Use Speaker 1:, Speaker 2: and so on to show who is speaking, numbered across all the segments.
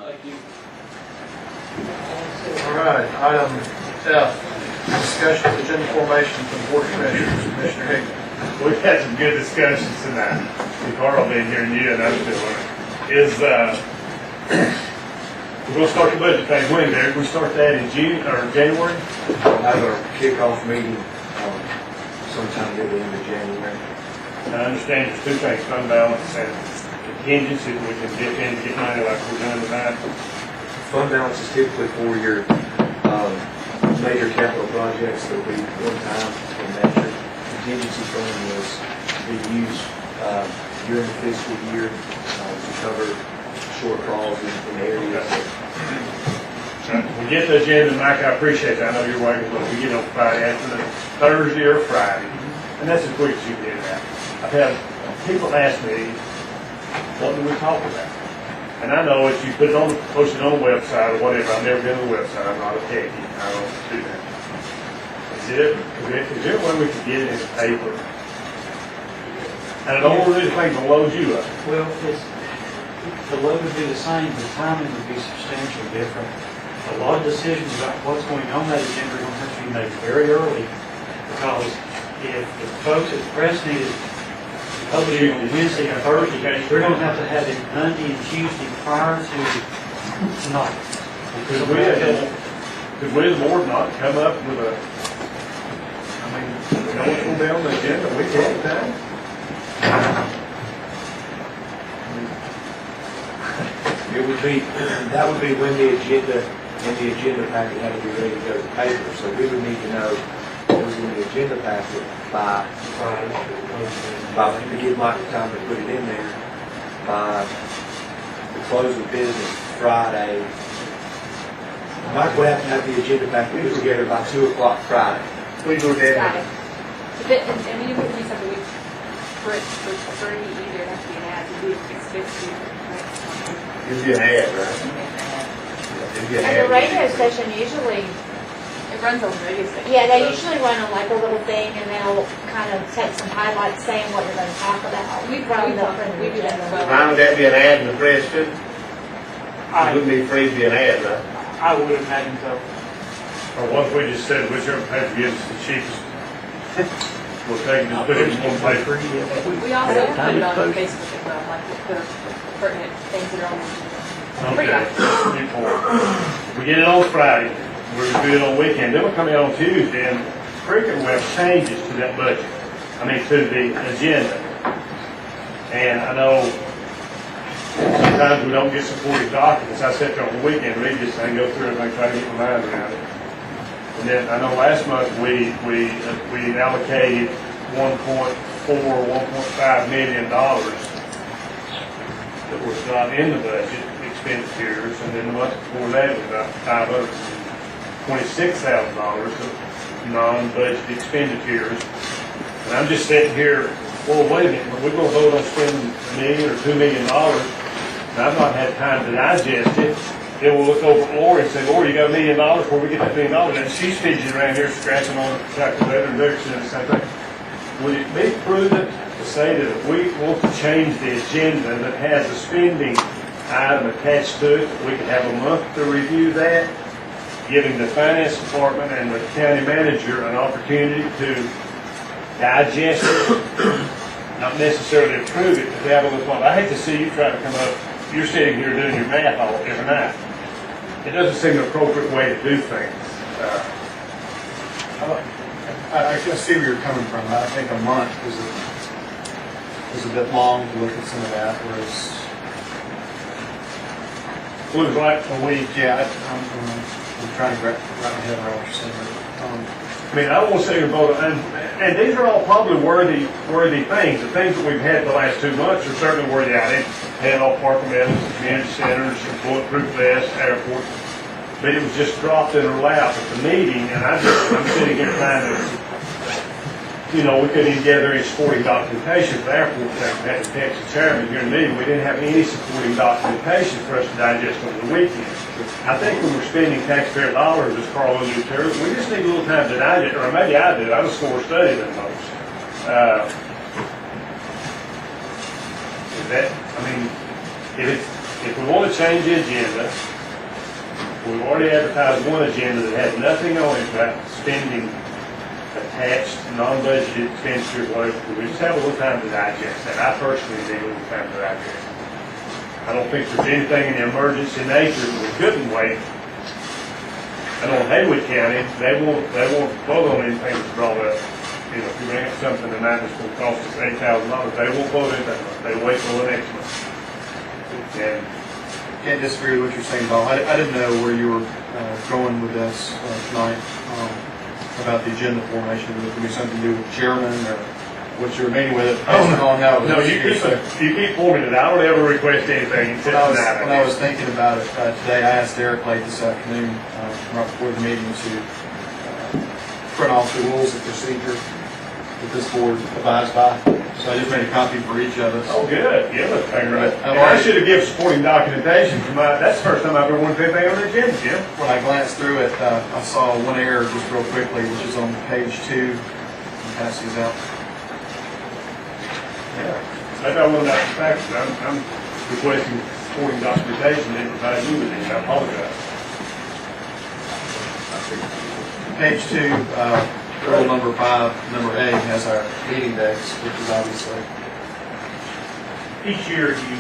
Speaker 1: Thank you.
Speaker 2: All right, item F, discussion of agenda formation for the board of commissioners. Commissioner Higgins.
Speaker 3: We've had some good discussions tonight. Carl been here and you and I'm still learning. We're going to start the budget thing when, Derek? We start that in June or January?
Speaker 4: We'll have our kickoff meeting sometime near the end of January.
Speaker 3: And I understand there's two things, fund balance and contingency, that we can dip in and get money like we're doing tonight.
Speaker 4: Fund balance is typically for your major capital projects that will be one time in nature. Contingency fund was to be used during the fiscal year to cover shortfalls in areas.
Speaker 3: We get the agenda, Mike, I appreciate that. I know you're working, but we get on Friday afternoon, Thursday or Friday, and that's as quick as you get it out. I've had people ask me, what do we talk about? And I know if you put it on, post it on the website or whatever, I've never been on the website, I'm not a techie, I don't do that. Is there a way we can get it in the paper? And I don't want to do anything to load you up.
Speaker 1: Well, the load would be the same, the timing would be substantially different. A lot of decisions about what's going on that agenda are going to have to be made very early, because if the folks at the press needed to publish it on Wednesday and Thursday, they're going to have it Monday and Tuesday prior to tonight.
Speaker 3: Could we as a board not come up with a, I mean, we know what's going to be on the agenda, we take time.
Speaker 4: It would be, that would be when the agenda and the agenda packet had to be ready to go to the paper. So we would need to know it was in the agenda packet by to give Mike time to put it in there by the close of business Friday. Mike would have to have the agenda packet put together by 2 o'clock Friday.
Speaker 3: We go there.
Speaker 5: Friday. I mean, it wouldn't be something we, for free either, it has to be an ad, it'd be expensive.
Speaker 3: It'd be an ad, right? It'd be an
Speaker 6: And
Speaker 3: ad.
Speaker 6: the radio station usually,
Speaker 5: It runs on the radio station.
Speaker 6: yeah, they usually run on like a little thing and they'll kind of take some highlights saying what you're going to talk about.
Speaker 5: We
Speaker 6: run
Speaker 5: we do that as well.
Speaker 7: Why would that be an ad in the press too? It wouldn't be free to be an ad, right?
Speaker 1: I would imagine so.
Speaker 3: Or what if we just said, whichever paper gives us the cheapest, we'll take it and put it in one paper.
Speaker 5: We also put it on Facebook as well, like the pertinent things that are on the free
Speaker 3: Okay.
Speaker 5: guide.
Speaker 3: We get it on Friday, we're gonna do it on weekend, then we'll come out on Tuesday, and frequently we have changes to that budget. I mean, to the agenda. And I know sometimes we don't get supporting documents. I sat there on the weekend, read this thing, go through it, and try to get my mind around it. And then I know last month we allocated $1.5 million that was not in the budget expenditures, and then the month before that it was about $526,000 of non-budget expenditures. And I'm just sitting here, well, wait a minute, we're going to vote on spending $1 million or $2 million, and I've not had time to digest it. Then we'll look over at Lori and say, Lori, you got $1 million before we get that $1 million, and she's fidgeting around here scratching on the calculator and they're saying the same thing. Would it be prudent to say that if we want to change the agenda that has a spending item attached to it, that we could have a month to review that, giving the finance department and the county manager an opportunity to digest it, not necessarily approve it, but to have a look on. I hate to see you try to come up, you're sitting here doing your math all every night. It doesn't seem an appropriate way to do things.
Speaker 2: I can see where you're coming from. I think a month is a bit long to look at some of that, whereas,
Speaker 3: It was like a week.
Speaker 2: yeah, I'm trying to wrap my head around what you're saying.
Speaker 3: I mean, I won't say about it, and these are all probably worthy things. The things that we've had the last 2 months are certainly worthy. I had all parking metals, community centers, bulletproof vests, airports, but it was just dropped in her lap at the meeting, and I'm sitting here trying to, we couldn't even gather any supporting documentation for the airport. We had to text the chairman during the meeting. We didn't have any supporting documentation for us to digest over the weekend. I think when we're spending taxpayer dollars, as Carl alluded to, we just need a little time to digest, or maybe I do. I'm a slower study than most. Is that, I mean, if if we want to change the agenda, we've already advertised one agenda that had nothing on it about spending attached, non-budgeted expenditures, whatever. We just have a little time to digest that. I personally need a little time to digest it. I don't think there's anything in the emergency nature that we couldn't wait. I know in Haywood County, they won't vote on anything that's brought up. You know, if you bring up something tonight that's going to cost us $8,000, they won't vote anything. They wait till the next month. And
Speaker 2: Can't disagree with what you're saying, Bob. I didn't know where you were going with this tonight, about the agenda formation. Was it going to be something to do with chairman or what you were meeting with it?
Speaker 3: no, you keep forming it. I don't ever request anything except tonight.
Speaker 2: When I was thinking about it today, I asked Eric late this afternoon, right before the meeting, to print off the rules of procedure that this board abides by. So I just made a copy for each of us.
Speaker 3: Oh, good. Give us a right.
Speaker 2: I've
Speaker 3: And I
Speaker 2: already-
Speaker 3: should have given supporting documentation for my, that's the first time I've ever wanted anything on the agenda, Jim.
Speaker 2: When I glanced through it, I saw one error just real quickly, which is on page 2. I'll pass these out.
Speaker 3: Yeah. Maybe I wasn't out the facts, but I'm requesting supporting documentation and provide you with it. I apologize.
Speaker 2: Page 2, rule number 5, number A, has our meeting dates, which is obviously,
Speaker 1: Each year you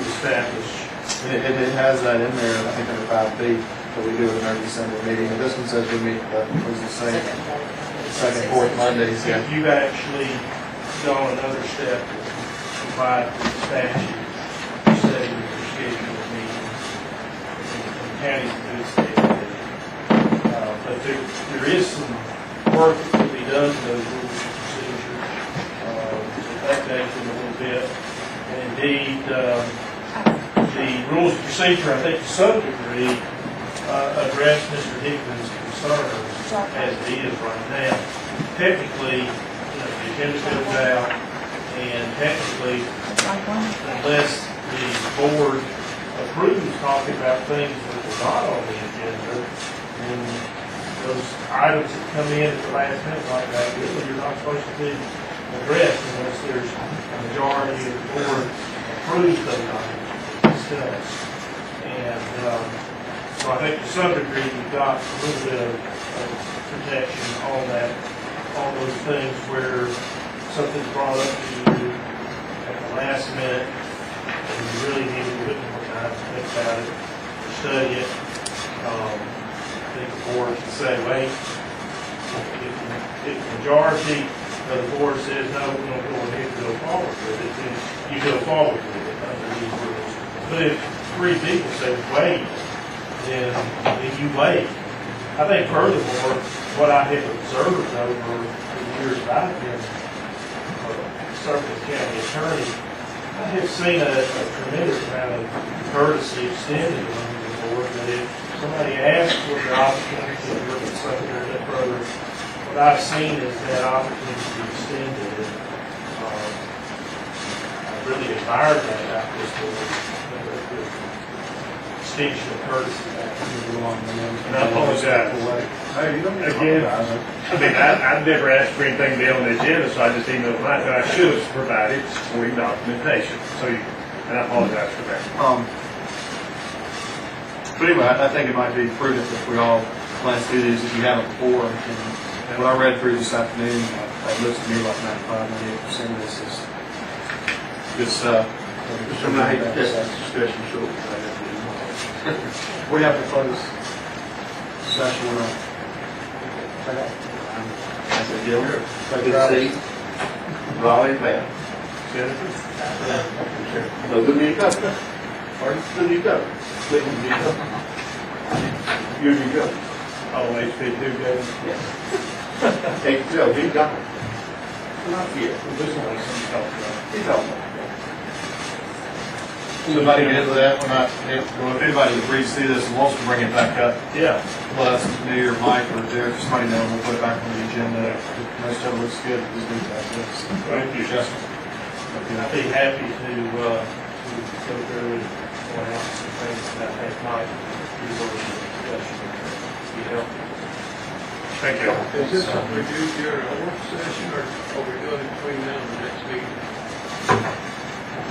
Speaker 1: establish,
Speaker 2: it has that in there, I think under 5B, that we do it in our December meeting. And this one says we meet, what does it say? Second, fourth Mondays, yeah.
Speaker 1: if you've actually gone another step, provide the statute, setting your scheduled meetings, and county does schedule. But there is some work that can be done to those rules and procedures, to update them a little bit. And indeed, the rules of procedure, I think to some degree, address Mr. Hickman's concerns as it is right now. Technically, the agenda goes out, and technically, unless the board approves talking about things that are not on the agenda, then those items that come in at the last minute like that, really you're not supposed to be addressed unless there's a majority of the board approves those items discussed. And so I think to some degree you've got a little bit of protection on that, on those things where something's brought up to you at the last minute and you really need a little bit more time to think about it, or study it. I think the board can say, wait, if the majority of the board says, no, we're going to go ahead and go forward with it, then you go forward with it under these rules. But if 3 people say, wait, then you wait. I think furthermore, what I have observed over the years that I've been serving as county attorney, I have seen a tremendous amount of courtesy extended among the board, that if somebody asks for the opportunity to look at something or that further, what I've seen is that opportunity to be extended. And, I really admired that about this board, the extension of courtesy back along.
Speaker 3: And I apologize. Again, I mean, I've never asked for anything to be on the agenda, so I just emailed my, I should have provided supporting documentation. So, and I apologize for that.
Speaker 2: But anyway, I think it might be prudent if we all glance through these if you haven't before. And what I read through this afternoon, it looks to me like 95, 98% of this is good stuff.
Speaker 7: So I hate to cut that discussion short.
Speaker 2: We have to close session or not.
Speaker 7: I said, Gilbert, good seat. Raleigh, Bell. So who do you go? Who do you go? Cleveland, do you go? You do you go?
Speaker 3: Oh, HP2 goes.
Speaker 7: Yeah. Hey, Phil, you got it. Not yet.
Speaker 3: This one is some talk about.
Speaker 7: He's on there.
Speaker 2: Somebody get into that when if anybody reads through this and wants to bring it back up,
Speaker 3: Yeah.
Speaker 2: let us, me or Mike or Derek, somebody know, we'll put it back on the agenda. If most of it looks good, just do that.
Speaker 3: Thank you.
Speaker 1: I'd be happy to go through and point out some things that I think might be worth a discussion. Be helpful.
Speaker 3: Thank you.
Speaker 8: Is this something we do during a work session, or are we doing it between now and the next meeting?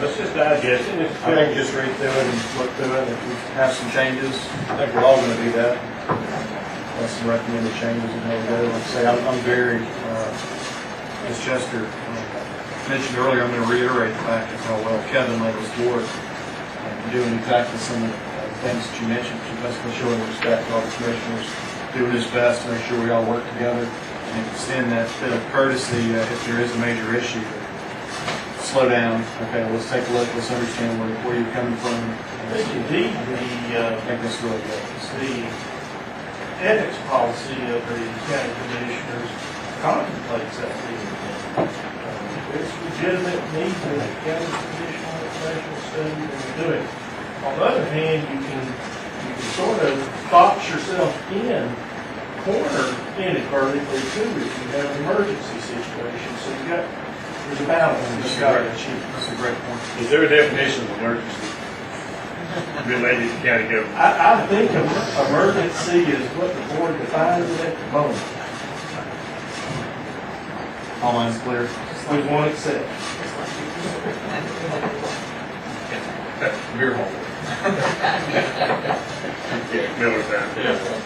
Speaker 3: Let's just digest it.
Speaker 2: I think just read through it and look through it, if we have some changes, I think we're all gonna do that. That's some recommended changes and how we go. Like I say, I'm very, as Chester mentioned earlier, I'm gonna reiterate the fact of how well Kevin led his board, doing exactly some of the things that you mentioned, basically showing respect to all the commissioners, doing his best to make sure we all work together and extend that bit of courtesy if there is a major issue. Slow down, okay, let's take a look, let's understand where you're coming from.
Speaker 7: Indeed,
Speaker 2: I think that's really good.
Speaker 7: the ethics policy of the county commissioners contemplates that being. There's legitimate need for the county commissioner informational study that we're doing. On the other hand, you can sort of box yourself in, corner inadvertently too, if you have an emergency situation. So there's a balance you got to achieve.
Speaker 2: That's a great point.
Speaker 3: Is there a definition of emergency related to county government?
Speaker 7: I think emergency is what the board defines it at the moment,
Speaker 2: All lines clear?
Speaker 7: with one exception.
Speaker 2: Beer hall.
Speaker 3: Yeah, Miller time.